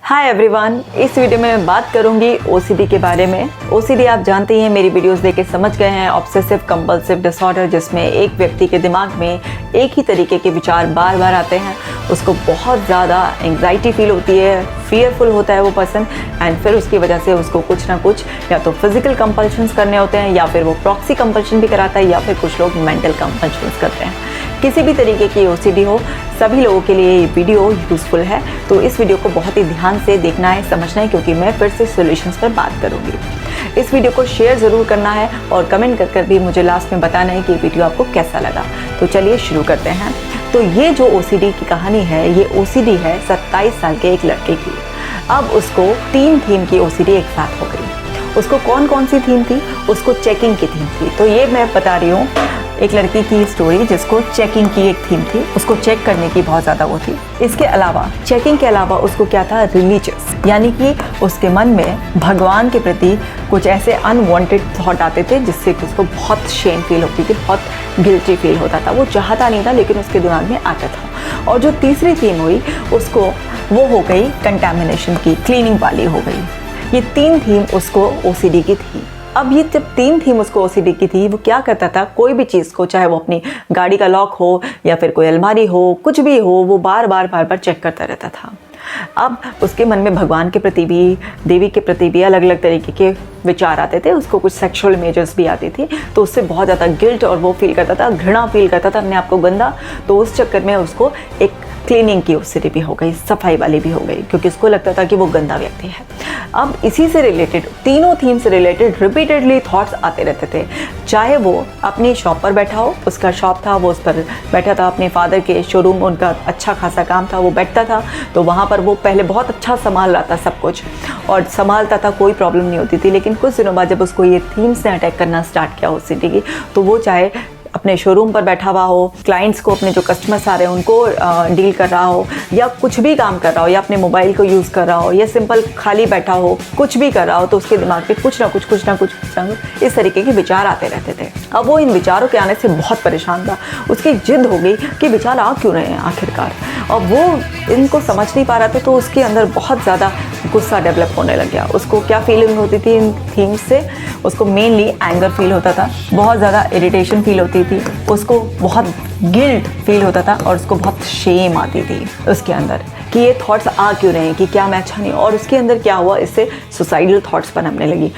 Hi everyone, इस video में मैं बात करूंगी ओसीडी के बारे में। ओसीडी आप जानते ही हैं, मेरी वीडियोस देख के समझ गए हैं, ऑब्सेसिव कंपल्सिव डिसऑर्डर, जिसमें एक व्यक्ति के दिमाग में एक ही तरीके के विचार बार बार आते हैं। उसको बहुत ज़्यादा एंग्जाइटी फील होती है, फियरफुल होता है वो पर्सन, एंड फिर उसकी वजह से उसको कुछ ना कुछ या तो फिजिकल कंपल्शंस करने होते हैं, या फिर वो प्रॉक्सी कंपल्शन भी कराता है, या फिर कुछ लोग मेंटल कंपल्शंस करते हैं। किसी भी तरीके की ओसीडी हो, सभी लोगों के लिए ये वीडियो यूज़फुल है, तो इस वीडियो को बहुत ही ध्यान से देखना है, समझना है, क्योंकि मैं फिर से सॉल्यूशंस पर बात करूंगी। इस वीडियो को शेयर ज़रूर करना है और कमेंट कर भी मुझे लास्ट में बताना है कि वीडियो आपको कैसा लगा। तो चलिए शुरू करते हैं। तो ये जो ओसीडी की कहानी है, ये ओसीडी है 27 साल के एक लड़के की। अब उसको 3 थीम की ओसीडी एक साथ हो गई। उसको कौन कौन सी थीम थी? उसको चेकिंग की थीम थी। तो ये मैं बता रही हूँ एक लड़की की स्टोरी, जिसको चेकिंग की एक थीम थी, उसको चेक करने की बहुत ज़्यादा वो थी। इसके अलावा, चेकिंग के अलावा उसको क्या था, रिलीजियस, यानी कि उसके मन में भगवान के प्रति कुछ ऐसे अनवांटेड थॉट आते थे, जिससे उसको बहुत शेम फील होती थी, बहुत गिल्टी फील होता था। वो चाहता नहीं था, लेकिन उसके दिमाग में आता था। और जो तीसरी थीम हुई, उसको वो हो गई कंटैमिनेशन की, क्लीनिंग वाली हो गई। ये 3 थीम उसको ओसीडी की थी। अब ये जब 3 थीम उसको ओसीडी की थी, वो क्या करता था, कोई भी चीज़ को, चाहे वो अपनी गाड़ी का लॉक हो या फिर कोई अलमारी हो, कुछ भी हो, वो बार बार चेक करता रहता था। अब उसके मन में भगवान के प्रति भी, देवी के प्रति भी अलग अलग तरीके के विचार आते थे। उसको कुछ सेक्सुअल इमेजेस भी आती थी, तो उससे बहुत ज़्यादा गिल्ट और वो फील करता था, घृणा फील करता था अपने आप को गंदा। तो उस चक्कर में उसको एक क्लीनिंग की ओसीडी भी हो गई, सफाई वाली भी हो गई, क्योंकि उसको लगता था कि वो गंदा व्यक्ति है। अब इसी से रिलेटेड, तीनों थीम से रिलेटेड रिपीटेडली थॉट्स आते रहते थे। चाहे वो अपनी शॉप पर बैठा हो, उसका शॉप था, वो उस पर बैठा था, अपने फादर के शोरूम, उनका अच्छा खासा काम था, वो बैठता था, तो वहाँ पर वो पहले बहुत अच्छा संभाल रहा था सब कुछ, और संभालता था, कोई प्रॉब्लम नहीं होती थी। लेकिन कुछ दिनों बाद जब उसको ये थीम्स ने अटैक करना स्टार्ट किया ओसीडी की, तो वो चाहे अपने शोरूम पर बैठा हुआ हो, क्लाइंट्स को, अपने जो कस्टमर्स आ रहे हैं उनको डील कर रहा हो, या कुछ भी काम कर रहा हो, या अपने मोबाइल को यूज़ कर रहा हो, या सिंपल खाली बैठा हो, कुछ भी कर रहा हो, तो उसके दिमाग पे कुछ ना कुछ इस तरीके के विचार आते रहते थे। अब वो इन विचारों के आने से बहुत परेशान था। उसकी जिद हो गई कि विचार आ क्यों रहे हैं आखिरकार, और वो इनको समझ नहीं पा रहा था। तो उसके अंदर बहुत ज़्यादा गुस्सा डेवलप होने लग गया। उसको क्या फीलिंग होती थी इन थीम्स से? उसको मेनली एंगर फील होता था, बहुत ज़्यादा इरिटेशन फील होती थी, उसको बहुत गिल्ट फील होता था, और उसको बहुत शेम आती थी उसके अंदर कि ये थॉट्स आ क्यों रहे हैं, कि क्या मैं अच्छा नहीं। और उसके अंदर क्या हुआ, इससे सुसाइडल थॉट्स बनने लगी।